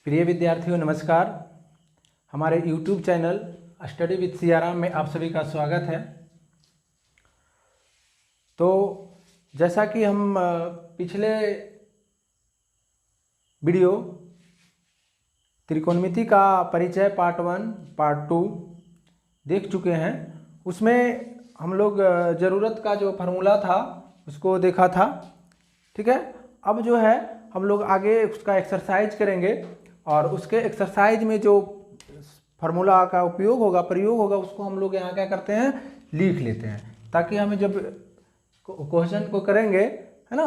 प्रिय विद्यार्थियों नमस्कार। हमारे YouTube channel study with Siyaram में आप सभी का स्वागत है। तो जैसा कि हम पिछले वीडियो त्रिकोणमिति का परिचय पार्ट 1 पार्ट 2 देख चुके हैं, उसमें हम लोग ज़रूरत का जो फार्मूला था उसको देखा था। ठीक है, अब जो है हम लोग आगे उसका एक्सरसाइज करेंगे और उसके एक्सरसाइज में जो फार्मूला का प्रयोग होगा उसको हम लोग यहाँ क्या करते हैं, लिख लेते हैं, ताकि हमें जब क्वेश्चन को करेंगे, है ना,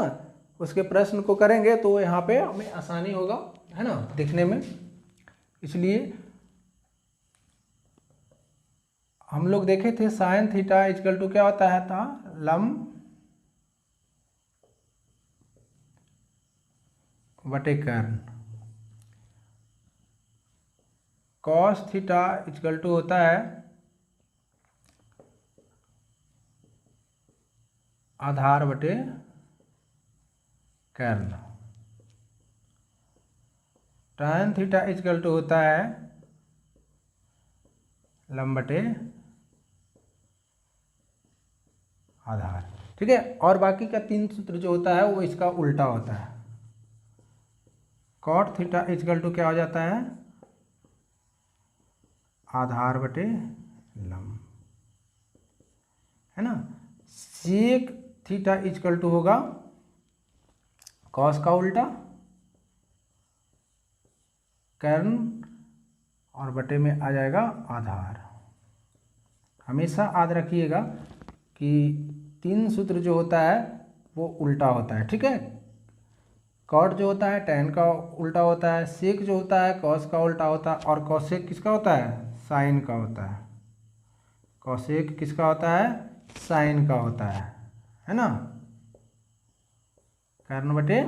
उसके प्रश्न को करेंगे तो यहाँ पे हमें आसानी होगा, है ना, देखने में। इसलिए हम लोग देखे थे साइन थीटा इक्वल टू क्या होता है था, लंब बटे कर्ण। कॉस थीटा इक्वल टू होता है आधार बटे कर्ण। tan थीटा इक्वल टू होता है लंब बटे आधार। ठीक है, और बाकी का 3 सूत्र जो होता है वो इसका उल्टा होता है। cot थीटा इक्वल टू क्या हो जाता है, आधार बटे लंब, है ना। सेक थीटा इक्वल टू होगा कॉस का उल्टा कर्ण और बटे में आ जाएगा आधार। हमेशा याद रखिएगा कि 3 सूत्र जो होता है वो उल्टा होता है। ठीक है, कॉट जो होता है tan का उल्टा होता है, सेक जो होता है कॉस का उल्टा होता है, और कॉसेक किसका होता है, साइन का होता है। कॉसेक किसका होता है, साइन का होता है ना, कर्ण बटे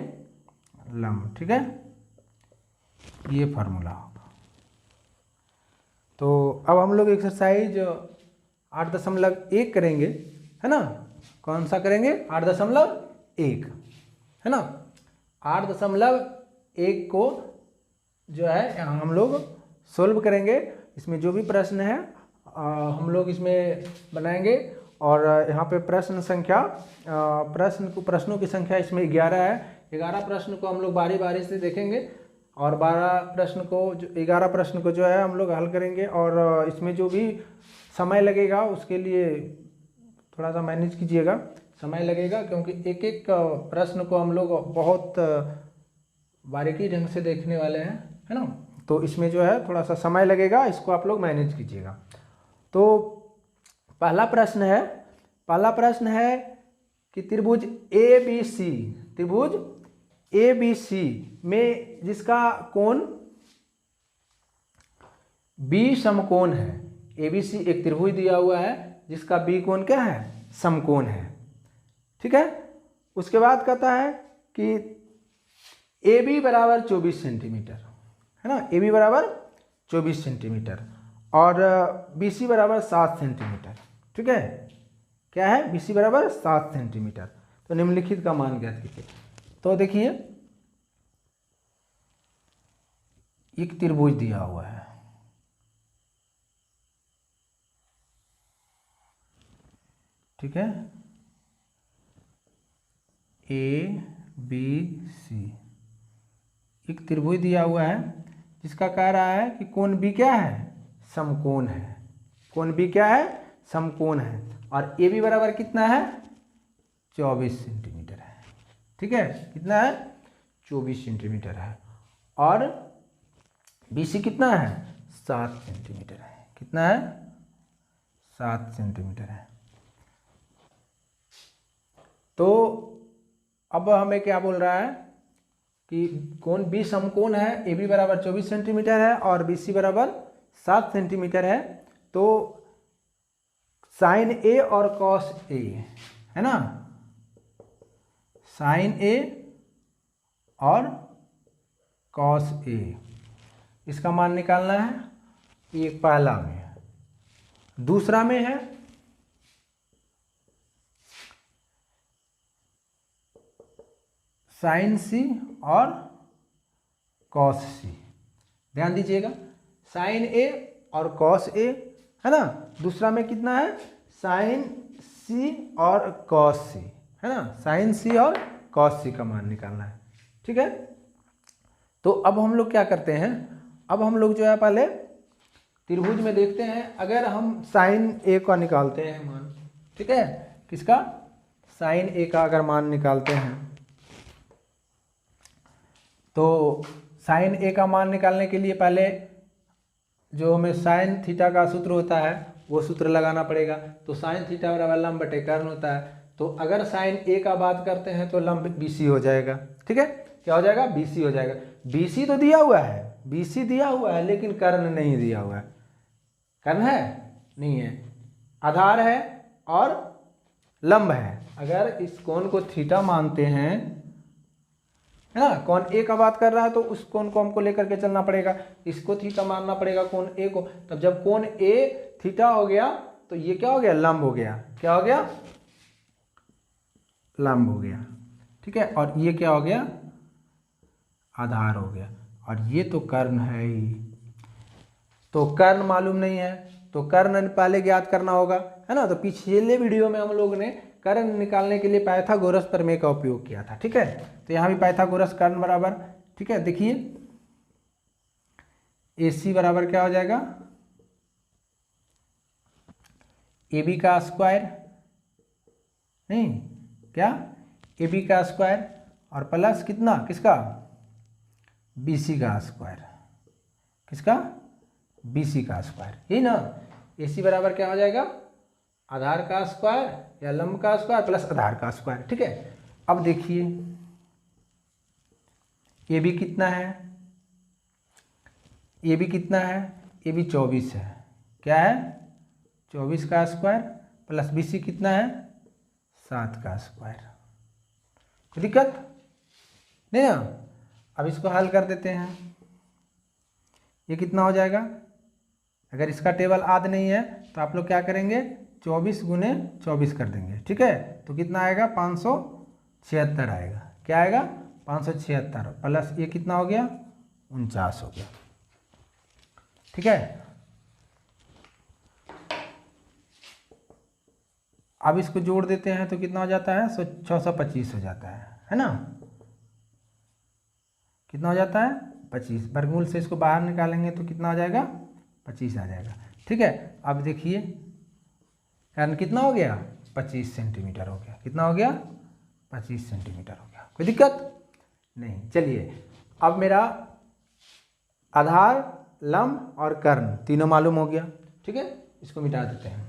लंब। ठीक है, ये फार्मूला होगा। तो अब हम लोग एक्सरसाइज 8.1 करेंगे, है ना। कौन सा करेंगे, 8.1, है ना। 8.1 को जो है यहाँ हम लोग सोल्व करेंगे। इसमें जो भी प्रश्न है हम लोग इसमें बनाएंगे, और यहाँ पे प्रश्नों की संख्या इसमें 11 है। 11 प्रश्न को हम लोग बारी बारी से देखेंगे, और 11 प्रश्न को जो है हम लोग हल करेंगे। और इसमें जो भी समय लगेगा उसके लिए थोड़ा सा मैनेज कीजिएगा, समय लगेगा, क्योंकि एक एक प्रश्न को हम लोग बहुत बारीकी ढंग से देखने वाले हैं, है ना। तो इसमें जो है थोड़ा सा समय लगेगा, इसको आप लोग मैनेज कीजिएगा। तो पहला प्रश्न है कि त्रिभुज ए बी सी में जिसका कोण बी समकोण है। ए बी सी एक त्रिभुज दिया हुआ है जिसका बी कोण क्या है, समकोण है। ठीक है, उसके बाद कहता है कि ए बी बराबर 24 सेंटीमीटर, है ना। ए बी बराबर 24 सेंटीमीटर और बी सी बराबर 7 सेंटीमीटर। ठीक है, क्या है, बी सी बराबर 7 सेंटीमीटर। तो निम्नलिखित का मान ज्ञात कीजिए। तो देखिए, एक त्रिभुज दिया हुआ है, ठीक है, ए बी सी एक त्रिभुज दिया हुआ है जिसका कह रहा है कि कोण बी क्या है, समकोण है। कोण बी क्या है, समकोण है, और ए बी बराबर कितना है, 24 सेंटीमीटर है। ठीक है, कितना है, 24 सेंटीमीटर है, और बी सी कितना है, 7 सेंटीमीटर है। कितना है, 7 सेंटीमीटर है। तो अब हमें क्या बोल रहा है कि कोण बी समकोण है, ए बी बराबर 24 सेंटीमीटर है और बी सी बराबर 7 सेंटीमीटर है। तो साइन ए और कॉस ए, है ना, साइन ए और कॉस ए, इसका मान निकालना है। ये पहला में है। दूसरा में है साइन सी और कॉस सी। ध्यान दीजिएगा, साइन ए और कॉस ए, है ना। दूसरा में कितना है, साइन सी और कॉस सी, है ना, साइन सी और कॉस सी का मान निकालना है, ठीक है। तो अब हम लोग क्या करते हैं, अब हम लोग जो है पहले त्रिभुज में देखते हैं, अगर हम साइन ए का निकालते हैं मान, ठीक है, किसका, साइन ए का अगर मान निकालते हैं, तो साइन ए का मान निकालने के लिए पहले जो हमें साइन थीटा का सूत्र होता है वो सूत्र लगाना पड़ेगा। तो साइन थीटा बराबर लंब बटे कर्ण होता है। तो अगर साइन ए का बात करते हैं तो लंब बीसी हो जाएगा, ठीक है, क्या हो जाएगा, बीसी हो जाएगा। बीसी तो दिया हुआ है, बीसी दिया हुआ है, लेकिन कर्ण नहीं दिया हुआ है। कर्ण है, नहीं है, आधार है और लंब है। अगर इस कोण को थीटा मानते हैं, है ना, कोण ए का बात कर रहा है तो उस कोण को हमको लेकर के चलना पड़ेगा, इसको थीटा मानना पड़ेगा कोण ए को। तब जब कोण ए थीटा हो गया तो ये क्या हो गया, लंब हो गया, क्या हो गया, लंब हो गया, ठीक है। और ये क्या हो गया, आधार हो गया, और ये तो कर्ण है ही। तो कर्ण मालूम नहीं है तो कर्ण पहले ज्ञात करना होगा, है ना। तो पिछले वीडियो में हम लोग ने कर्ण निकालने के लिए पाइथागोरस प्रमेय का उपयोग किया था, ठीक है। तो यहाँ भी पाइथागोरस कर्ण बराबर, ठीक है, देखिए AC बराबर क्या हो जाएगा, AB का स्क्वायर, नहीं क्या, AB का स्क्वायर और प्लस कितना, किसका, BC का स्क्वायर, किसका, BC का स्क्वायर, यही ना। AC बराबर क्या हो जाएगा, आधार का स्क्वायर या लंब का स्क्वायर प्लस आधार का स्क्वायर, ठीक है। अब देखिए ये भी कितना है, ये भी कितना है, ये भी 24 है, क्या है, 24 का स्क्वायर प्लस BC कितना है, 7 का स्क्वायर। कोई दिक्कत नहीं ना। अब इसको हल कर देते हैं, ये कितना हो जाएगा, अगर इसका टेबल आद नहीं है तो आप लोग क्या करेंगे, 24 गुने 24 कर देंगे, ठीक है। तो कितना आएगा, 576 आएगा, क्या आएगा, 576 प्लस ये कितना हो गया, 49 हो गया, ठीक है। अब इसको जोड़ देते हैं तो कितना हो जाता है, 625 हो जाता है ना, कितना हो जाता है, 25। वर्गमूल से इसको बाहर निकालेंगे तो कितना हो जाएगा, 25 आ जाएगा, ठीक है। अब देखिए कर्ण कितना हो गया, 25 सेंटीमीटर हो गया, कितना हो गया, 25 सेंटीमीटर हो गया। कोई दिक्कत नहीं। चलिए अब मेरा आधार, लंब और कर्ण तीनों मालूम हो गया, ठीक है। इसको मिटा देते हैं।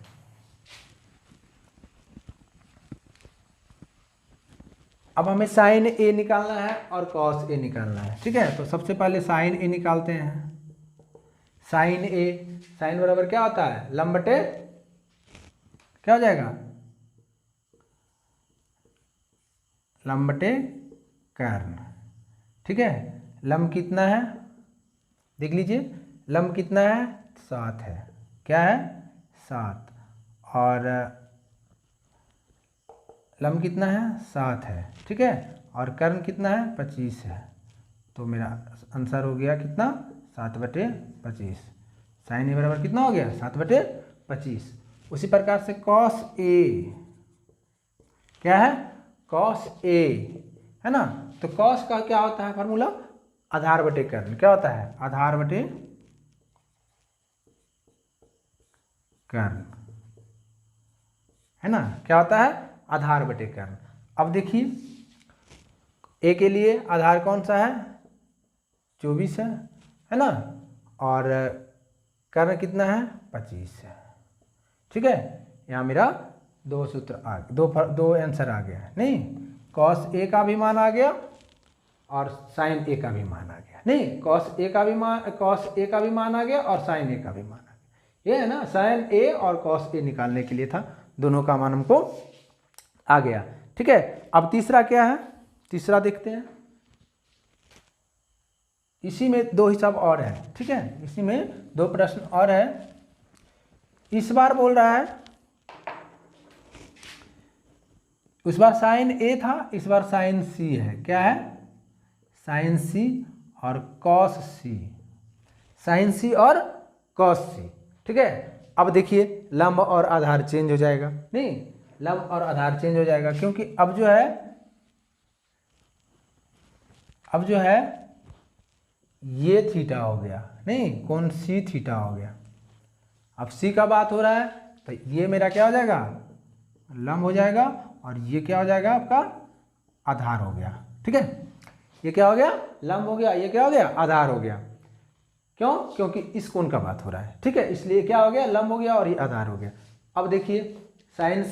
अब हमें साइन ए निकालना है और कॉस ए निकालना है, ठीक है। तो सबसे पहले साइन ए निकालते हैं। साइन ए, साइन बराबर क्या होता है, लंब बटे क्या हो जाएगा, लंब बटे कर्ण, ठीक है। लंब कितना है, देख लीजिए, लंब कितना है, 7 है, क्या है, 7, और लंब कितना है, 7 है, ठीक है। और कर्ण कितना है, 25 है। तो मेरा आंसर हो गया कितना, 7/25। साइन ए बराबर कितना हो गया, 7/25। उसी प्रकार से कॉस ए, क्या है, कॉस ए, है ना। तो कॉस का क्या होता है फार्मूला, आधार बटे कर्ण, क्या होता है, आधार बटे कर्ण, है ना, क्या होता है, आधार बटे कर्ण। अब देखिए ए के लिए आधार कौन सा है, 24 है ना, और कर्ण कितना है, 25 है, ठीक है। यहाँ मेरा दो सूत्र आ गए, दो आंसर आ गया, नहीं, कॉस ए का भी मान आ गया और साइन ए का भी मान आ गया, नहीं, कॉस ए का भी मान आ गया और साइन ए का भी मान आ गया। ये है ना, साइन ए और कॉस ए निकालने के लिए था, दोनों का मान हमको आ गया, ठीक है। अब तीसरा क्या है, तीसरा देखते हैं। इसी में दो हिसाब और है, ठीक है, इसी में दो प्रश्न और है। इस बार बोल रहा है, उस बार साइन ए था, इस बार साइन सी है, क्या है, साइन सी और कॉस सी, साइन सी और कॉस सी। ठीक है, अब देखिए लंब और आधार चेंज हो जाएगा, नहीं लंब और आधार चेंज हो जाएगा, क्योंकि अब जो है ये थीटा हो गया, नहीं कोण सी थीटा हो गया। अब सी का बात हो रहा है तो ये मेरा क्या हो जाएगा, लंब हो जाएगा, और ये क्या हो जाएगा आपका आधार हो गया। ठीक है, ये क्या हो गया, लंब हो गया, ये क्या हो गया, आधार हो गया। क्यों, क्योंकि इस कोण का बात हो रहा है। ठीक है, इसलिए क्या हो गया, लंब हो गया और ये आधार हो गया। अब देखिए साइन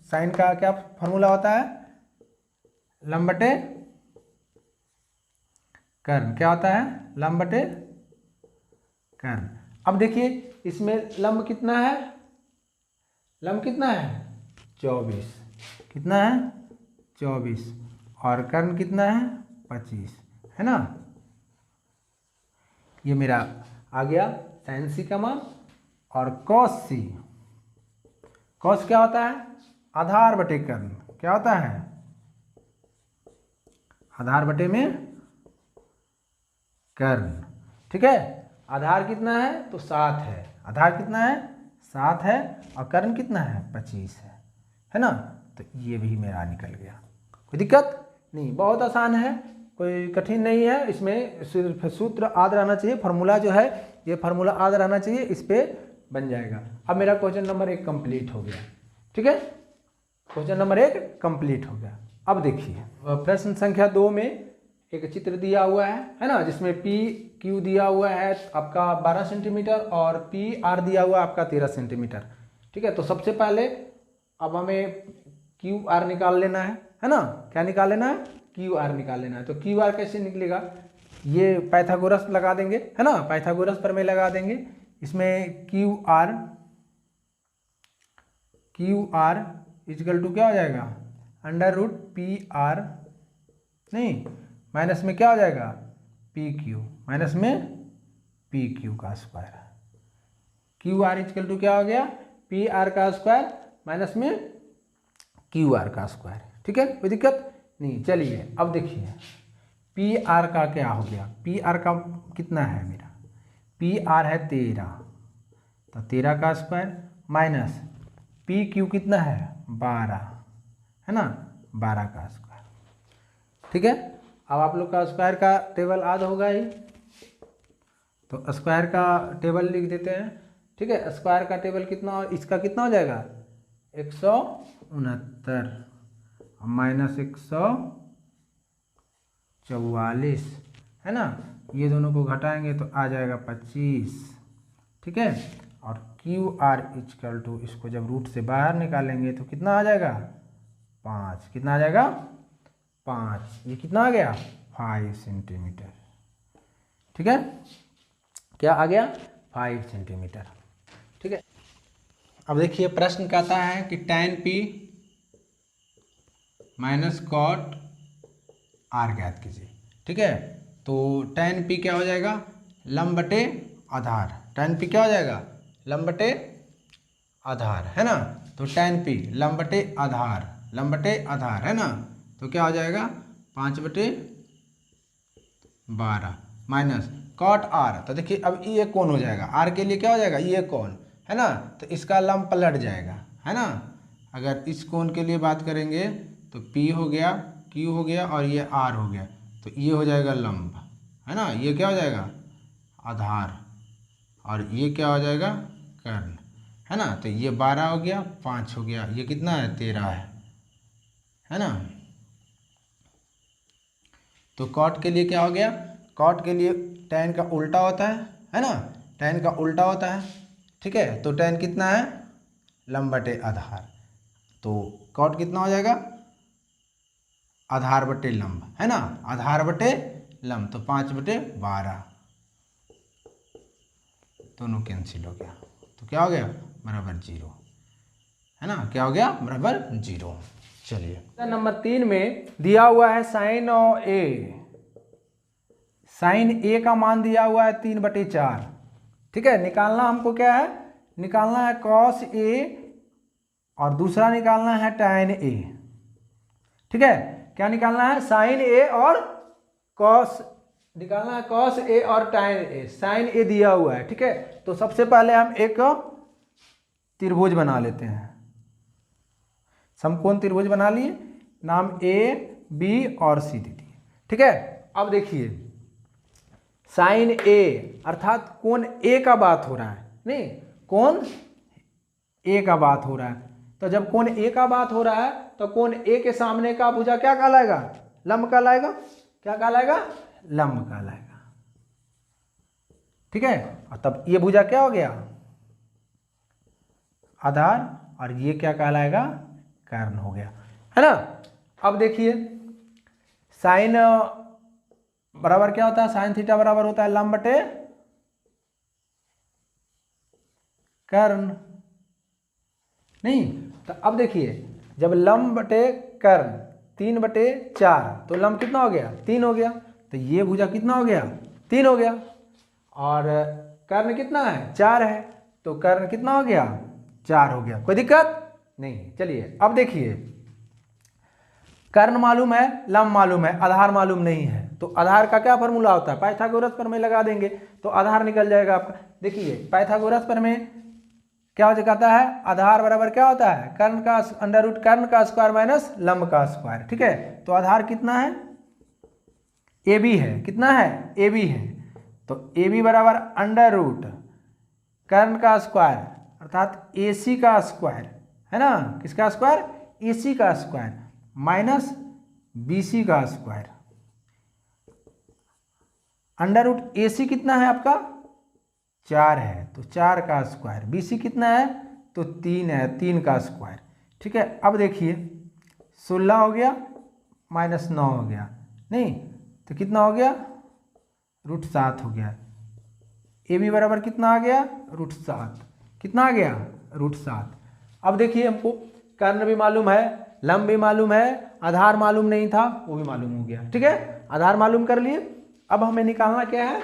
साइन का क्या फॉर्मूला होता है, लंब बटे कर्ण। क्या होता है, लंब बटे कर्ण। अब देखिए इसमें लंब कितना है, लंब कितना है 24, कितना है 24, और कर्ण कितना है 25, है ना। ये मेरा आ गया साइन सी का मान। और कॉस सी, कॉस क्या होता है, आधार बटे कर्ण। क्या होता है, आधार बटे में कर्ण। ठीक है, आधार कितना है तो 7 है, आधार कितना है 7 है, और कर्ण कितना है 25 है ना। तो ये भी मेरा निकल गया, कोई दिक्कत नहीं, बहुत आसान है, कोई कठिन नहीं है। इसमें सिर्फ सूत्र याद रहना चाहिए, फार्मूला जो है ये फार्मूला याद रहना चाहिए, इस पे बन जाएगा। अब मेरा क्वेश्चन नंबर 1 कंप्लीट हो गया। ठीक है, क्वेश्चन नंबर 1 कंप्लीट हो गया। अब देखिए प्रश्न संख्या 2 में एक चित्र दिया हुआ है ना, जिसमें पी क्यू दिया हुआ है आपका 12 सेंटीमीटर और पी आर दिया हुआ है आपका 13 सेंटीमीटर। ठीक है, तो सबसे पहले अब हमें क्यू आर निकाल लेना है ना। क्या निकाल लेना है, क्यू आर निकाल लेना है। तो क्यू आर कैसे निकलेगा, ये पाइथागोरस लगा देंगे, है ना, पाइथागोरस प्रमेय लगा देंगे। इसमें क्यू आर इक्वल टू क्या हो जाएगा, अंडर रूट पी आर, नहीं माइनस में क्या हो जाएगा पी क्यू, माइनस में पी क्यू का square. Q R equal to क्या हो गया, पी आर का स्क्वायर माइनस में क्यू आर का स्क्वायर। ठीक है, कोई दिक्कत नहीं। चलिए अब देखिए पी आर का क्या हो गया, पी आर का कितना है मेरा, पी आर है 13, तो 13 का स्क्वायर माइनस पी क्यू कितना है 12, है ना, 12 का स्क्वायर। ठीक है, अब आप लोग का स्क्वायर का टेबल याद होगा ही, तो स्क्वायर का टेबल लिख देते हैं। ठीक है, स्क्वायर का टेबल कितना, और इसका कितना हो जाएगा 169 माइनस 144, है ना, ये दोनों को घटाएंगे तो आ जाएगा 25। ठीक है, और क्यू आर इक्वल टू, इसको जब रूट से बाहर निकालेंगे तो कितना आ जाएगा 5, कितना आ जाएगा 5, ये कितना आ गया 5 सेंटीमीटर। ठीक है, क्या आ गया 5 सेंटीमीटर। ठीक है, अब देखिए प्रश्न कहता है कि tan p minus cot r ज्ञात कीजिए। ठीक है, तो tan p क्या हो जाएगा, लंब बटे आधार, tan p क्या हो जाएगा लंब बटे आधार, है ना। तो tan p लंब बटे आधार, लंब बटे आधार, है ना, तो क्या हो जाएगा 5/12 माइनस कॉट आर। तो देखिए अब ये कोण हो जाएगा, आर के लिए क्या हो जाएगा ये कोण, है ना, तो इसका लंब पलट जाएगा, है ना। अगर इस कोण के लिए बात करेंगे तो P हो गया, Q हो गया और ये R हो गया, तो ये हो जाएगा लंब, है ना, ये क्या हो जाएगा आधार, और ये क्या हो जाएगा कर्ण, है ना। तो ये 12 हो गया, 5 हो गया, ये कितना है 13 है ना। तो कॉट के लिए क्या हो गया, कॉट के लिए tan का उल्टा होता है ना, tan का उल्टा होता है। ठीक है, तो tan कितना है लंब बटे आधार, तो कॉट कितना हो जाएगा आधार बटे लंब, है ना, आधार बटे लंब, तो 5/12 दोनों कैंसिल हो गया, तो क्या हो गया बराबर 0, है ना, क्या हो गया बराबर 0। चलिए नंबर 3 में दिया हुआ है साइन और ए, साइन ए का मान दिया हुआ है 3/4। ठीक है, निकालना हमको क्या है, निकालना है कॉस ए और दूसरा निकालना है tan ए। ठीक है, क्या निकालना है साइन ए और कॉस निकालना है, कॉस ए और टाइन ए, साइन ए दिया हुआ है, ठीक है। तो सबसे पहले हम एक त्रिभुज बना लेते हैं, समकोण त्रिभुज बना लिए, नाम ए बी और सी दे दिए, ठीक है। अब देखिए साइन ए अर्थात कोण ए का बात हो रहा है, नहीं कोण ए का बात हो रहा है, तो जब कोण ए का बात हो रहा है तो कोण ए के सामने का भुजा क्या कहलाएगा, लंब कहलाएगा, क्या कहलाएगा, लंब कहलाएगा, ठीक है। और तब ये भुजा क्या हो गया, आधार, और ये क्या कहलाएगा, कर्ण हो गया, है ना। अब देखिए साइन बराबर क्या होता है, साइन थीटा बराबर होता है लंब बटे कर्ण, नहीं। तो अब देखिए जब लंब बटे कर्ण 3/4, तो लंब कितना हो गया, 3 हो गया, तो ये भुजा कितना हो गया, 3 हो गया, और कर्ण कितना है, 4 है, तो कर्ण कितना हो गया, 4 हो गया, कोई दिक्कत नहीं। चलिए अब देखिए कर्ण मालूम है, लंब मालूम है, आधार मालूम नहीं है, तो आधार का क्या फॉर्मूला होता है, पाइथागोरस प्रमेय लगा देंगे तो आधार निकल जाएगा आपका। देखिए पाइथागोरस प्रमेय क्या हो जाता है, आधार बराबर क्या होता है, कर्ण का अंडर रूट कर्ण का स्क्वायर माइनस लंब का स्क्वायर, ठीक है। तो आधार कितना है, ए बी है, कितना है, ए बी है, तो ए बी बराबर अंडर रूट कर्ण का स्क्वायर अर्थात ए सी का स्क्वायर, है ना, किसका स्क्वायर, ए सी का स्क्वायर माइनस बी सी का स्क्वायर, अंडर रूट ए सी कितना है आपका, 4 है, तो 4 का स्क्वायर, बी सी कितना है, तो 3 है, 3 का स्क्वायर, ठीक है। अब देखिए 16 हो गया माइनस 9 हो गया, नहीं तो कितना हो गया, √7 हो गया, ए बी बराबर कितना आ गया, √7, कितना आ गया, √7। अब देखिए हमको कर्ण भी मालूम है, लंब भी मालूम है, आधार मालूम नहीं था, वो भी मालूम हो गया, ठीक है, आधार मालूम कर लिए। अब हमें निकालना क्या है,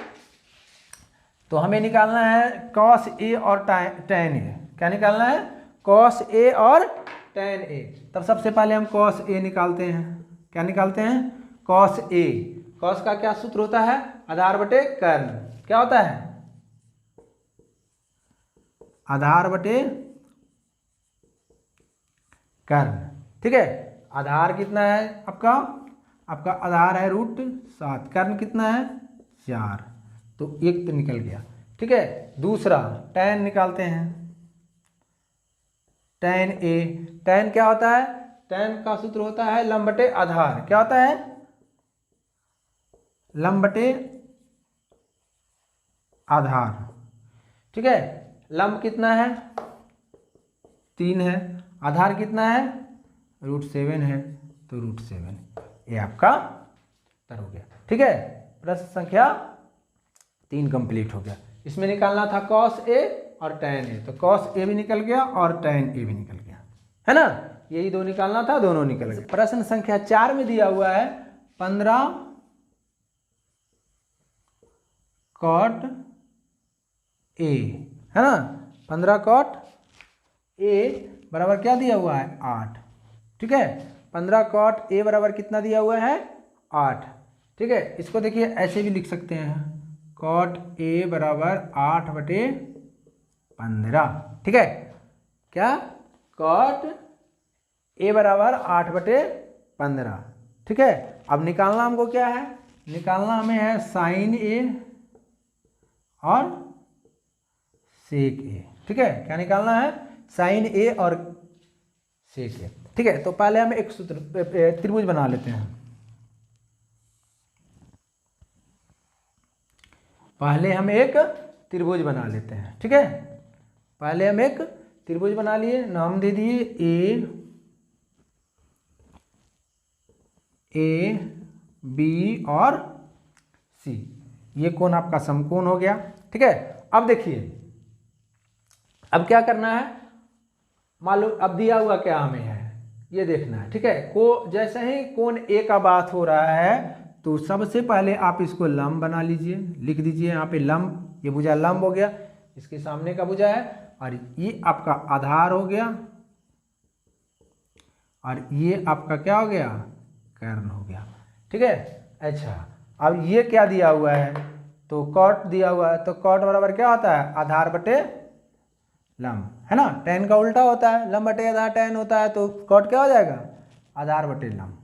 तो हमें निकालना है कॉस ए और टैन ए, क्या निकालना है, कॉस ए और टैन ए। तब सबसे पहले हम कॉस ए निकालते हैं, क्या निकालते हैं, कॉस ए, कॉस का क्या सूत्र होता है, आधार बटे कर्ण, क्या होता है, आधार बटे कर्ण, ठीक है। आधार कितना है आपका, आपका आधार है √7, कर्ण कितना है 4, तो एक तो निकल गया, ठीक है। दूसरा टैन निकालते हैं, टैन ए, टैन क्या होता है, टैन का सूत्र होता है लंब बटे आधार, क्या होता है, लंब बटे आधार, ठीक है। लंब कितना है 3 है, आधार कितना है √7 है, तो √7, ये आपका उत्तर हो गया, ठीक है। प्रश्न संख्या 3 कंप्लीट हो गया। इसमें निकालना था कॉस ए और टैन ए, तो कॉस ए भी निकल गया और टैन ए भी निकल गया, है ना, यही दो निकालना था, दोनों निकल गए। प्रश्न संख्या 4 में दिया हुआ है 15 कॉट ए, है ना, 15 कॉट ए बराबर क्या दिया हुआ है 8, ठीक है। 15 कॉट ए बराबर कितना दिया हुआ है 8, ठीक है। इसको देखिए ऐसे भी लिख सकते हैं, कॉट ए बराबर 8/15, ठीक है, क्या, कॉट ए बराबर 8/15, ठीक है। अब निकालना हमको क्या है, निकालना हमें है साइन ए और सेक ए, ठीक है, क्या निकालना है, साइन ए और सेक ए, ठीक है। तो पहले हम एक सूत्र त्रिभुज बना लेते हैं, पहले हम एक त्रिभुज बना लेते हैं, ठीक है। पहले हम एक त्रिभुज बना लिए, नाम दे दिए ए बी और सी, ये कोण आपका समकोण हो गया, ठीक है। अब देखिए अब क्या करना है, मालूम अब दिया हुआ क्या हमें है ये देखना है, ठीक है। जैसे ही कोण ए का बात हो रहा है तो सबसे पहले आप इसको लंब बना लीजिए, लिख दीजिए यहाँ पे लंब, ये भुजा लंब हो गया, इसके सामने का भुजा है, और ये आपका आधार हो गया, और ये आपका क्या हो गया, कर्ण हो गया, ठीक है। अच्छा अब ये क्या दिया हुआ है, तो कॉट दिया हुआ है, तो कॉट बराबर क्या होता है, आधार बटे लंब, है ना। tan का उल्टा होता है, लंब बटे आधार tan होता है, तो कॉट क्या हो जाएगा, आधार बटे लंब,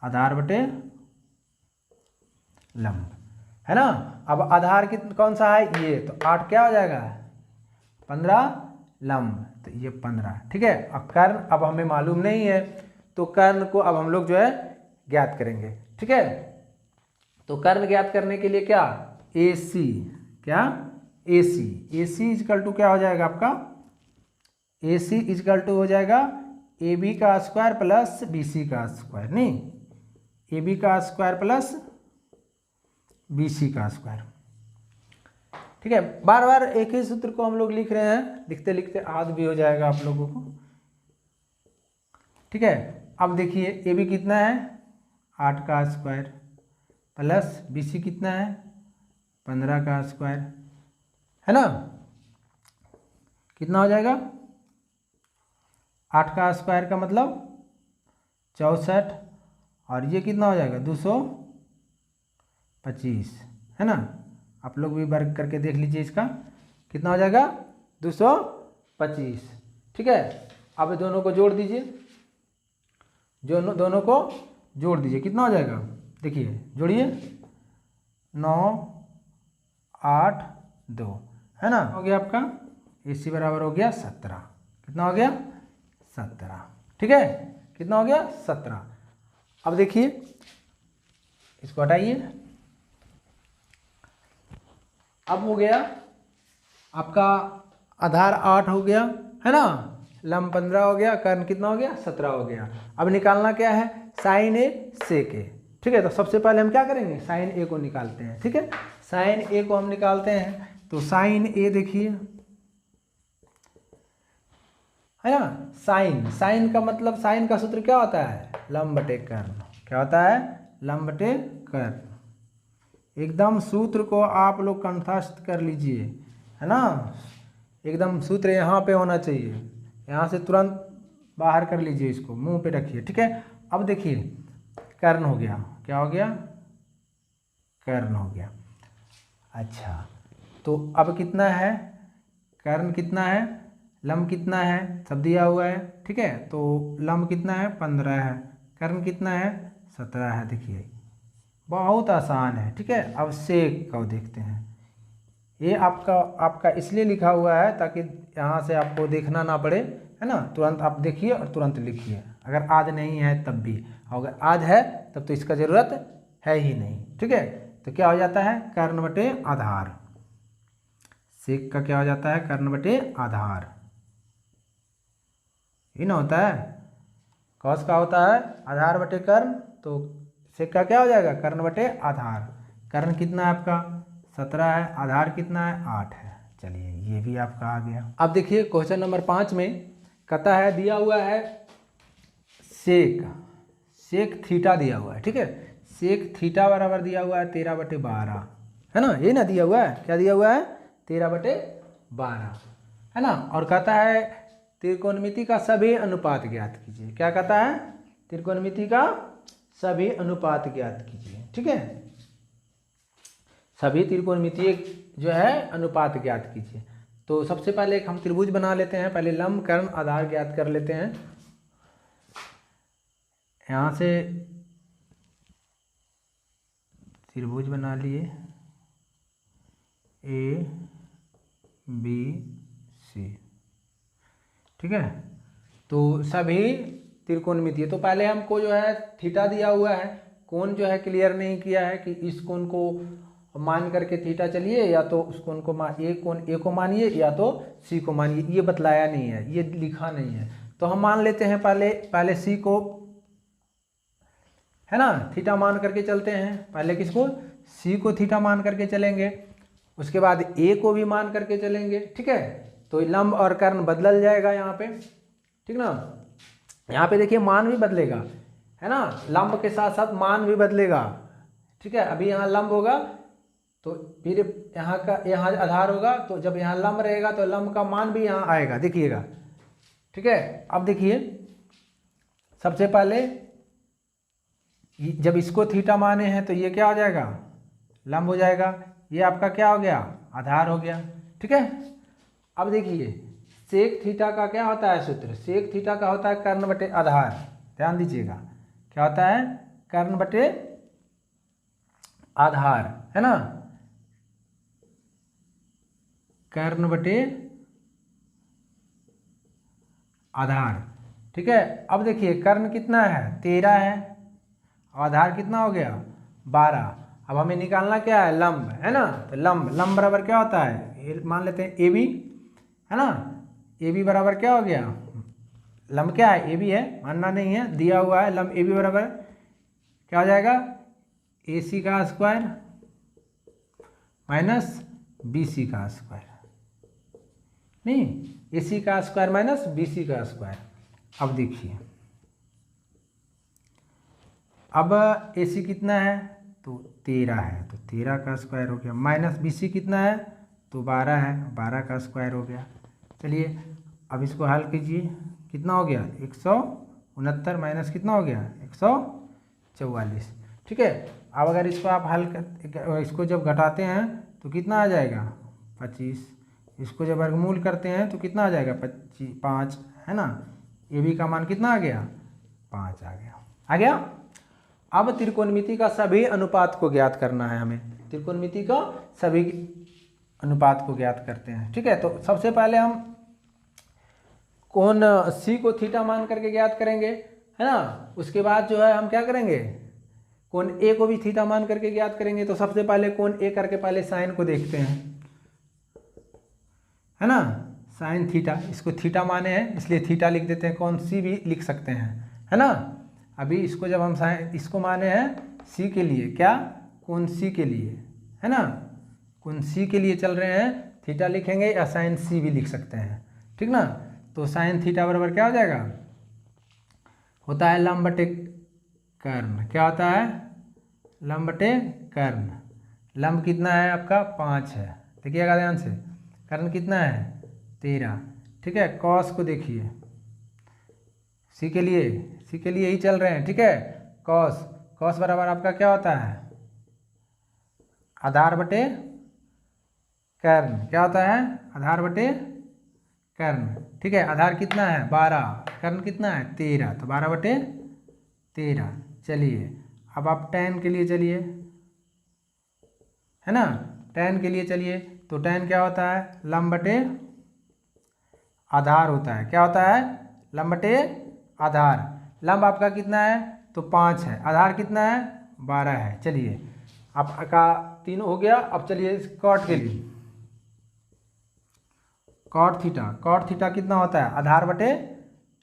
आधार बटे लंब, है ना। अब आधार कौन सा है, ये, तो 8 क्या हो जाएगा, 15 लंब, तो ये 15, ठीक है। अब कर्ण अब हमें मालूम नहीं है, तो कर्ण को अब हम लोग जो है ज्ञात करेंगे, ठीक है। तो कर्ण ज्ञात करने के लिए क्या, AC, क्या, AC इजकल टू क्या हो जाएगा आपका, AC इजकल टू हो जाएगा AB का स्क्वायर प्लस BC का स्क्वायर, नहीं, AB का स्क्वायर प्लस BC का स्क्वायर, ठीक है। बार बार एक ही सूत्र को हम लोग लिख रहे हैं, लिखते लिखते याद भी हो जाएगा आप लोगों को, ठीक है। अब देखिए AB कितना है, 8 का स्क्वायर प्लस BC कितना है, 15 का स्क्वायर, है ना। कितना हो जाएगा, 8 का स्क्वायर का मतलब 64, और ये कितना हो जाएगा 225, है ना। आप लोग भी वर्क करके देख लीजिए, इसका कितना हो जाएगा 225, ठीक है। अब दोनों को जोड़ दीजिए, दोनों को जोड़ दीजिए, कितना हो जाएगा, देखिए जोड़िए, 9 8 2, है ना। हो गया आपका AC बराबर हो गया 17, कितना हो गया 17, ठीक है। कितना हो गया 17। अब देखिए इसको हटाइए, अब हो गया आपका आधार 8 हो गया, है ना, लंब 15 हो गया, कर्ण कितना हो गया 17 हो गया। अब निकालना क्या है, साइन A सेक A, ठीक है। तो सबसे पहले हम क्या करेंगे, साइन A को निकालते हैं, ठीक है। साइन A को हम निकालते हैं, तो साइन A देखिए, है ना। साइन का मतलब, साइन का सूत्र क्या होता है, लंब बटे कर्ण, क्या होता है, लंब बटे कर्ण। एकदम सूत्र को आप लोग कंठस्थ कर लीजिए, है ना, एकदम सूत्र यहाँ पे होना चाहिए, यहाँ से तुरंत बाहर कर लीजिए, इसको मुंह पे रखिए, ठीक है। अब देखिए कर्ण हो गया, क्या हो गया, कर्ण हो गया। अच्छा, तो अब कितना है, कर्ण कितना है, लंब कितना है, सब दिया हुआ है, ठीक है। तो लंब कितना है 15 है, कर्ण कितना है 17 है, देखिए बहुत आसान है, ठीक है। अब सेक का देखते हैं, ये आपका इसलिए लिखा हुआ है ताकि यहाँ से आपको देखना ना पड़े, है ना। तुरंत आप देखिए और तुरंत लिखिए, अगर आज नहीं है तब भी, अगर आज है तब तो इसका ज़रूरत है ही नहीं, ठीक है। तो क्या हो जाता है, कर्ण बटे आधार, सेक का क्या हो जाता है, कर्ण बटे आधार, ये ना होता है। कॉस का होता है आधार बटे कर्ण, तो सेक का क्या हो जाएगा, कर्ण बटे आधार। कर्ण कितना है आपका 17 है, आधार कितना है 8 है। चलिए ये भी आपका आ गया। अब देखिए क्वेश्चन नंबर 5 में कहता है, दिया हुआ है सेक थीटा दिया हुआ है, ठीक है। सेक थीटा बराबर दिया हुआ है 13/12, है ना, ये ना दिया हुआ है, क्या दिया हुआ है 13/12, है ना। और कहता है त्रिकोणमिति का सभी अनुपात ज्ञात कीजिए, क्या कहता है, त्रिकोणमिति का सभी अनुपात ज्ञात कीजिए, ठीक है। सभी त्रिकोणमितीय जो है अनुपात ज्ञात कीजिए। तो सबसे पहले एक हम त्रिभुज बना लेते हैं, पहले लंब कर्ण आधार ज्ञात कर लेते हैं। यहाँ से त्रिभुज बना लिए ABC, ठीक है। तो सभी त्रिकोणमितीय, तो पहले हमको जो है थीटा दिया हुआ है, कोण जो है क्लियर नहीं किया है कि इस कोण को मान करके थीटा चलिए, या तो उस कोण को कोण ए को मानिए या तो सी को मानिए, ये बतलाया नहीं है, ये लिखा नहीं है। तो हम मान लेते हैं पहले सी को, है ना, थीटा मान करके चलते हैं। पहले किसको, सी को थीटा मान करके चलेंगे, उसके बाद ए को भी मान करके चलेंगे, ठीक है। तो लंब और कर्ण बदल जाएगा यहाँ पे, ठीक ना। यहाँ पे देखिए मान भी बदलेगा, है ना, लंब के साथ साथ मान भी बदलेगा, ठीक है। अभी यहाँ लंब होगा तो फिर यहाँ आधार होगा, तो जब यहाँ लंब रहेगा तो लंब का मान भी यहाँ आएगा, देखिएगा, ठीक है। अब देखिए सबसे पहले जब इसको थीटा माने हैं तो ये क्या हो जाएगा, लंब हो जाएगा। ये आपका क्या हो गया, आधार हो गया। ठीक है, अब देखिए सेक थीटा का क्या होता है सूत्र, सेक थीटा का होता है कर्ण बटे आधार। ध्यान दीजिएगा, क्या होता है, कर्ण बटे आधार, है ना, कर्ण बटे आधार। ठीक है, अब देखिए कर्ण कितना है, 13 है, आधार कितना हो गया, 12। अब हमें निकालना क्या है, लंब, है ना। तो लंब बराबर क्या होता है, मान लेते हैं ए बी, है ना। ए बी बराबर क्या हो गया, लंब क्या है, ए बी है, मानना नहीं है, दिया हुआ है। लंब ए बी बराबर क्या हो जाएगा, ए सी का स्क्वायर माइनस बी सी का स्क्वायर, नहीं, ए सी का स्क्वायर माइनस बी सी का स्क्वायर। अब देखिए, अब ए सी कितना है, तो 13 है, तो 13 का स्क्वायर हो गया, माइनस बी सी कितना है, तो 12 है, 12 का स्क्वायर हो गया। चलिए अब इसको हल कीजिए, कितना हो गया, 169 माइनस कितना हो गया, 144। ठीक है, अब अगर इसको आप हल कर, इसको जब घटाते हैं तो कितना आ जाएगा, 25। इसको जब वर्गमूल करते हैं तो कितना आ जाएगा, 5, है ना। ए बी का मान कितना आ गया, 5 आ गया। अब त्रिकोणमिति का सभी अनुपात को ज्ञात करना है हमें, त्रिकोणमिति का सभी अनुपात को ज्ञात करते हैं। ठीक है, तो सबसे पहले हम कोण सी को थीटा मान करके ज्ञात करेंगे, है ना। उसके बाद जो है हम क्या करेंगे, कोण ए को भी थीटा मान करके ज्ञात करेंगे। तो सबसे पहले कोण ए करके पहले साइन को देखते हैं, है ना, साइन थीटा, इसको थीटा माने हैं इसलिए थीटा लिख देते हैं, कोण सी भी लिख सकते हैं, है ना। अभी इसको जब हम साइन इसको माने हैं सी के लिए, क्या, कोण सी के लिए, है ना, कोण सी के लिए चल रहे हैं, थीटा लिखेंगे या साइन सी भी लिख सकते हैं, ठीक ना। तो साइन थीटा बराबर क्या हो जाएगा, होता है लंब बटे कर्ण, क्या होता है, लंब बटे कर्ण। लंब कितना है आपका, 5 है, देखिएगा ध्यान से, कर्ण कितना है, 13। ठीक है, कॉस को देखिए, सी के लिए ही चल रहे हैं। ठीक है, कॉस बराबर आपका क्या होता है, आधार बटे कर्ण, क्या होता है, आधार बटे कर्ण। ठीक है, आधार कितना है, 12, कर्ण कितना है, 13, तो 12 बटे 13। चलिए अब आप tan के लिए चलिए, है ना, tan के लिए चलिए, तो tan क्या होता है, लंब बटे आधार होता है, क्या होता है, लंब बटे आधार। लंब आपका कितना है, तो 5 है, आधार कितना है, 12 है। चलिए आपका 3 हो गया। अब चलिए कॉट के लिए, कॉट थीटा कितना होता है, आधार बटे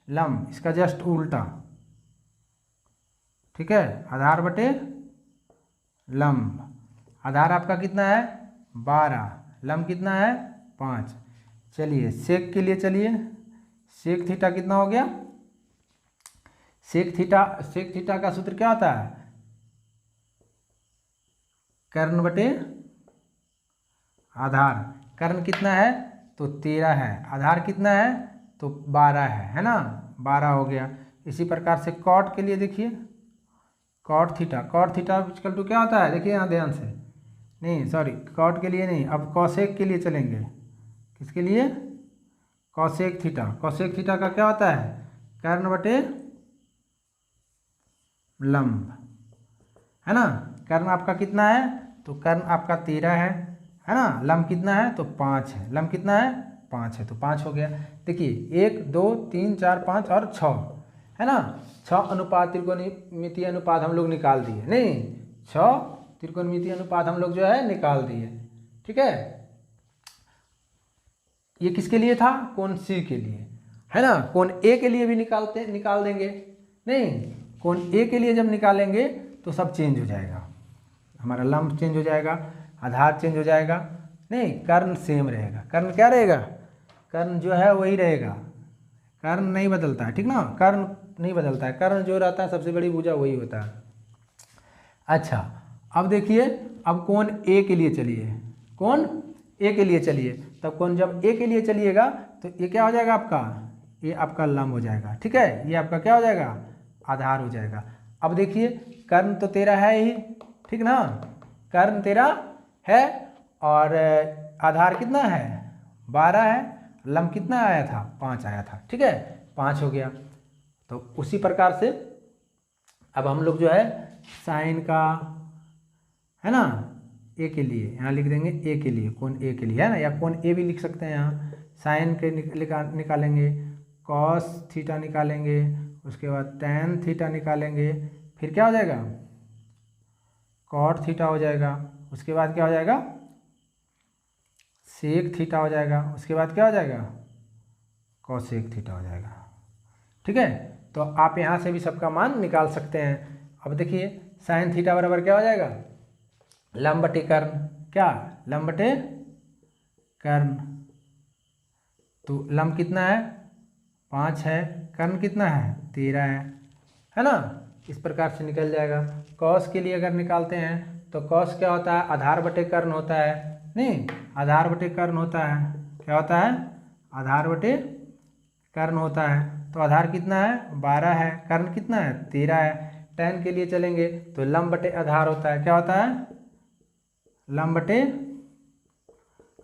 लंब, इसका जस्ट उल्टा। ठीक है, आधार बटे लंब, आधार आपका कितना है, 12, लंब कितना है, 5। चलिए सेक के लिए चलिए, सेक थीटा कितना हो गया, सेक थीटा का सूत्र क्या होता है, कर्ण बटे आधार। कर्ण कितना है, तो 13 है, आधार कितना है, तो 12 है ना, 12 हो गया। इसी प्रकार से कॉट के लिए देखिए, कॉट थीटा इक्वल टू क्या होता है, देखिए यहाँ ध्यान से, नहीं सॉरी कॉट के लिए नहीं, अब कॉसेक के लिए चलेंगे। किसके लिए, कॉसेक थीटा का क्या होता है, कर्ण बटे लंब, है ना। कर्ण आपका कितना है, तो कर्ण आपका 13 है ना, लंब कितना है, तो 5 है, लंब कितना है, 5 है, तो 5 हो गया। देखिए 1 2 3 4 5 और 6, है ना, 6 अनुपात त्रिकोणमितीय अनुपात हम लोग निकाल दिए, नहीं 6 त्रिकोणमितीय अनुपात हम लोग जो है निकाल दिए। ठीक है, ये किसके लिए था, कोण सी के लिए, है ना। कोण ए के लिए भी निकाल देंगे, नहीं कोण ए के लिए जब निकालेंगे तो सब चेंज हो जाएगा, हमारा लंब चेंज हो जाएगा, आधार चेंज हो जाएगा, नहीं कर्ण सेम रहेगा। कर्ण क्या रहेगा, कर्ण जो है वही रहेगा, कर्ण नहीं बदलता है, ठीक ना, कर्ण नहीं बदलता है, कर्ण जो रहता है सबसे बड़ी भुजा वही होता है। अच्छा अब देखिए, अब कोण ए के लिए चलिए, कोण ए के लिए चलिए, तब कोण जब ए के लिए चलिएगा तो ये क्या हो जाएगा आपका, ये आपका लंब हो जाएगा। ठीक है, ये आपका क्या हो जाएगा, आधार हो जाएगा। अब देखिए कर्ण तो तेरा है ही, ठीक ना, कर्ण तेरा है और आधार कितना है 12 है, लंब कितना आया था 5 आया था, ठीक है 5 हो गया। तो उसी प्रकार से अब हम लोग जो है साइन का है ना ए के लिए यहाँ लिख देंगे, ए के लिए कोण ए के लिए है ना, या कोण ए भी लिख सकते हैं यहाँ, साइन के निकालेंगे, कॉस थीटा निकालेंगे, उसके बाद टैन थीटा निकालेंगे, फिर क्या हो जाएगा कॉट थीटा हो जाएगा, उसके बाद क्या हो जाएगा सेक थीटा हो जाएगा, उसके बाद क्या हो जाएगा कॉसेक थीटा हो जाएगा, ठीक है। तो आप यहाँ से भी सबका मान निकाल सकते हैं। अब देखिए साइन थीटा बराबर क्या हो जाएगा लंब बटे कर्ण, क्या लंब बटे कर्ण, तो लंब कितना है 5 है, कर्ण कितना है 13 है ना, इस प्रकार से निकल जाएगा। कॉस के लिए अगर निकालते हैं तो कॉस क्या होता है आधार बटे कर्ण होता है, नहीं आधार बटे कर्ण होता है, क्या होता है आधार बटे कर्ण होता है, तो आधार कितना है 12 है, कर्ण कितना है 13 है। टैन के लिए चलेंगे तो लंब बटे आधार होता है, क्या होता है लंब बटे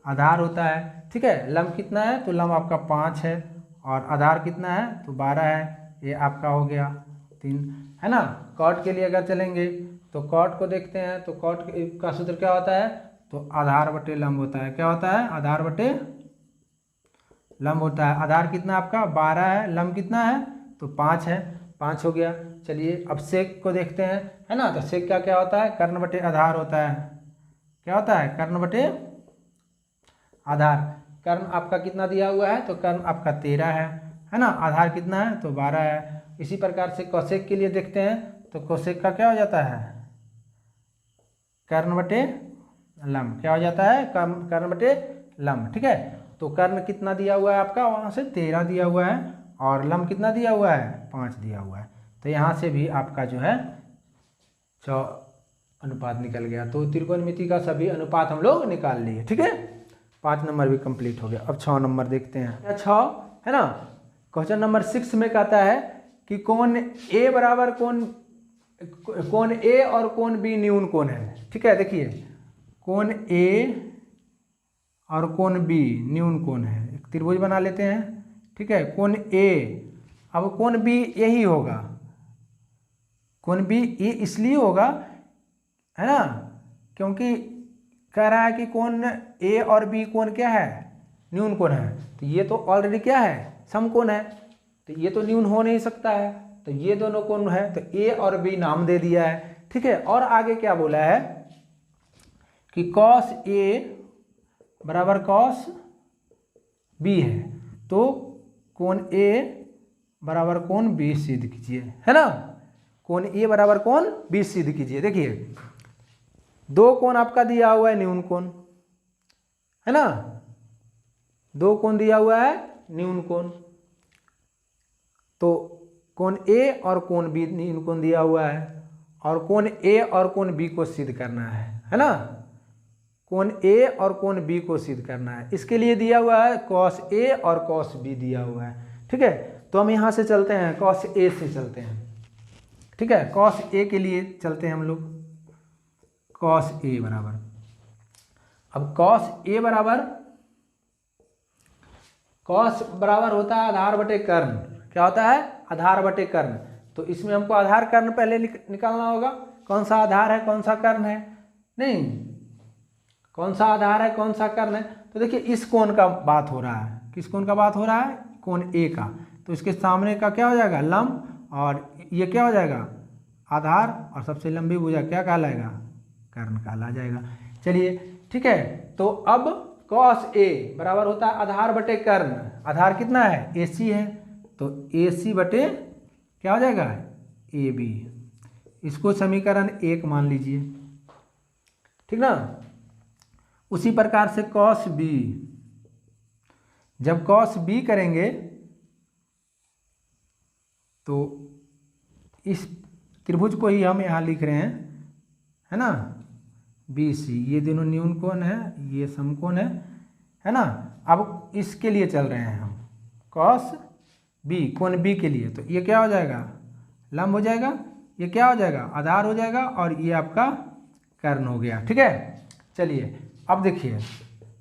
आधार होता है, ठीक है। लंब कितना है तो लंब आपका 5 है और आधार कितना है तो 12 है, ये आपका हो गया 3 है ना। कॉट के लिए अगर चलेंगे तो कॉट को देखते हैं तो कॉट का सूत्र क्या होता है तो आधार बटे लंब होता है, क्या होता है आधार बटे लंब होता है। आधार कितना आपका 12 है, लंब कितना है तो 5 है, 5 हो गया। चलिए अब सेक को देखते हैं है ना, तो सेक का क्या होता है कर्ण बटे आधार होता है, क्या होता है कर्ण बटे आधार। कर्ण आपका कितना दिया हुआ है तो कर्ण आपका 13 है ना, आधार कितना है तो 12 है। इसी प्रकार से कोसेक के लिए देखते हैं तो कोसेक का क्या हो जाता है कर्ण बटे लंब, क्या हो जाता है कर्ण बटे लंब, ठीक है। तो कर्ण कितना दिया हुआ है आपका वहाँ से 13 दिया हुआ है और लंब कितना दिया हुआ है 5 दिया हुआ है, तो यहाँ से भी आपका जो है 6 अनुपात निकल गया। तो त्रिकोणमिति का सभी अनुपात हम लोग निकाल लिए, ठीक है 5 नंबर भी कंप्लीट हो गया। अब 6 नंबर देखते हैं, 6 है ना, क्वेश्चन नंबर 6 में कहता है कि कोण ए बराबर कोण ए और कोण बी न्यून कोण है, ठीक है। देखिए कोण ए और कोण बी न्यून कोण है, एक त्रिभुज बना लेते हैं, ठीक है। कोण ए, अब कोण बी यही होगा, कोण बी ये इसलिए होगा है ना क्योंकि कह रहा है कि कोण ए और बी कोण क्या है न्यून कोण है, तो ये तो ऑलरेडी क्या है समकोण है, तो ये तो न्यून हो नहीं सकता है, तो ये दोनों कोण है तो ए और बी नाम दे दिया है, ठीक है। और आगे क्या बोला है कि कॉस ए बराबर कॉस बी है, तो कोण ए बराबर कोण बी सिद्ध कीजिए, है ना, कोण ए बराबर कोण बी सिद्ध कीजिए। देखिए 2 कोण आपका दिया हुआ है न्यून कोण, है ना, 2 कोण दिया हुआ है न्यून कोण, तो कोण ए और कोण बी न्यून कोण दिया हुआ है और कोण ए और कोण बी को सिद्ध करना है ना, कोण ए और कोण बी को सिद्ध करना है। इसके लिए दिया हुआ है कॉस ए और कॉस बी दिया हुआ है, ठीक है। तो हम यहाँ से चलते हैं कॉस ए से चलते हैं, ठीक है, कॉस ए के लिए चलते हैं हम लोग। कॉस ए बराबर, अब कॉस ए बराबर कॉस बराबर होता है आधार बटे कर्ण, क्या होता है आधार बटे कर्ण, तो इसमें हमको आधार कर्ण पहले निकालना होगा, कौन सा आधार है कौन सा कर्ण है, नहीं कौन सा आधार है कौन सा कर्ण है। तो देखिए इस कोण का बात हो रहा है, किस कोण का बात हो रहा है कोण ए का, तो इसके सामने का क्या हो जाएगा लंब और ये क्या हो जाएगा आधार और सबसे लंबी भुजा क्या कहलाएगा कर्ण कहला जाएगा। चलिए ठीक है, तो अब कॉस ए बराबर होता है आधार बटे कर्ण, आधार कितना है ए सी है, तो ए सी बटे क्या हो जाएगा ए बी, इसको समीकरण 1 मान लीजिए, ठीक ना। उसी प्रकार से कॉस बी, जब कॉस बी करेंगे तो इस त्रिभुज को ही हम यहाँ लिख रहे हैं, है ना, बी सी, ये दोनों न्यून कोण है, ये समकोण है ना। अब इसके लिए चल रहे हैं हम कॉस बी, कोण बी के लिए, तो ये क्या हो जाएगा लंब हो जाएगा, ये क्या हो जाएगा, आधार हो जाएगा, और ये आपका कर्ण हो गया। ठीक है, चलिए अब देखिए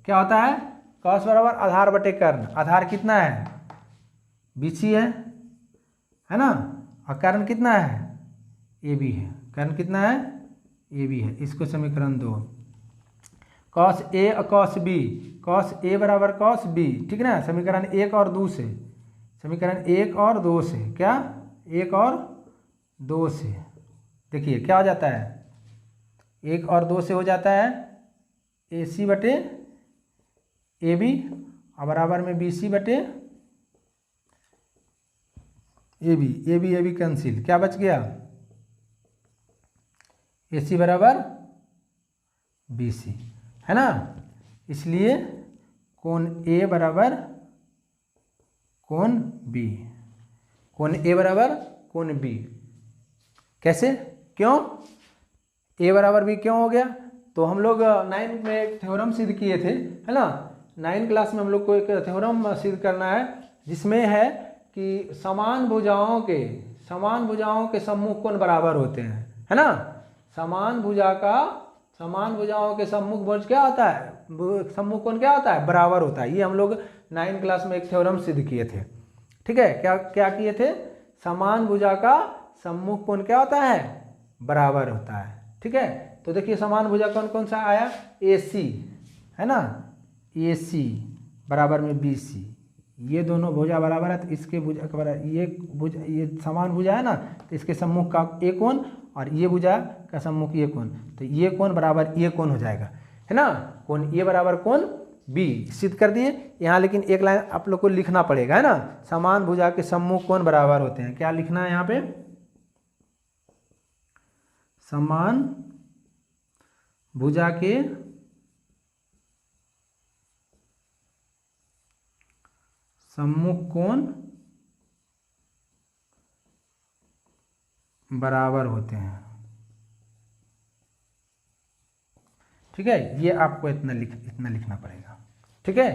क्या होता है, कॉस बराबर आधार बटे कर्ण। आधार कितना है, BC है ना, और कर्ण कितना है, AB है। कर्ण कितना है, AB है। इसको समीकरण 2, कॉस A और कॉस B, कॉस A बराबर कॉस B, ठीक ना, समीकरण 1 और 2 से, समीकरण 1 और 2 से, क्या 1 और 2 से देखिए क्या हो जाता है, 1 और 2 से हो जाता है AC बटे AB और बराबर में BC बटे AB, AB कैंसिल, क्या बच गया, AC बराबर BC, है ना। इसलिए कोण A बराबर कोण B, कोण A बराबर कोण B। कैसे, क्यों A बराबर B क्यों हो गया, तो हम लोग 9 में एक थ्योरम सिद्ध किए थे, है ना। 9 क्लास में हम लोग को एक थ्योरम सिद्ध करना है जिसमें है कि समान भुजाओं के सम्मुख कोण बराबर होते हैं, है ना। समान भुजाओं के सम्मुख भुज क्या होता है, सम्मुख कोण क्या होता है, बराबर होता है। ये हम लोग 9 क्लास में एक थ्योरम सिद्ध किए थे। ठीक है, क्या किए थे, समान भुजा का सम्मुख कोण क्या होता है, बराबर होता है। ठीक है, तो देखिए समान भुजा कौन कौन सा आया, AC, है ना, AC बराबर में BC, ये दोनों भुजा बराबर है, तो इसके भुजा का बराबर, ये समान भुजा है ना, तो इसके सम्मुख का ये कोण और ये भुजा का सम्मुख ये कोण, तो ये कोण बराबर ये कोण हो जाएगा, है ना। कोण ए बराबर कोण B सिद्ध कर दिए यहाँ, लेकिन एक लाइन आप लोग को लिखना पड़ेगा, है ना। समान भुजा के सम्मुख कोण बराबर होते हैं, क्या लिखना है यहाँ पे, समान भुजा के सम्मुख कोण बराबर होते हैं। ठीक है, ये आपको इतना लिखना पड़ेगा। ठीक है,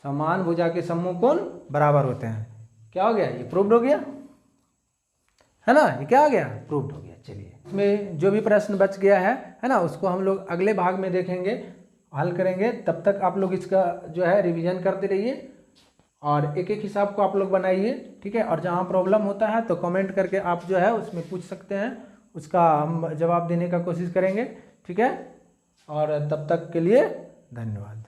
समान भुजा के सम्मुख कोण बराबर होते हैं, क्या हो गया, ये प्रूव्ड हो गया, है ना, ये क्या हो गया, प्रूव्ड हो गया। चलिए इसमें जो भी प्रश्न बच गया है ना, उसको हम लोग अगले भाग में देखेंगे, हल करेंगे। तब तक आप लोग इसका जो है रिवीजन करते रहिए और एक एक हिसाब को आप लोग बनाइए। ठीक है, और जहाँ प्रॉब्लम होता है तो कमेंट करके आप जो है उसमें पूछ सकते हैं, उसका हम जवाब देने का कोशिश करेंगे। ठीक है, और तब तक के लिए धन्यवाद।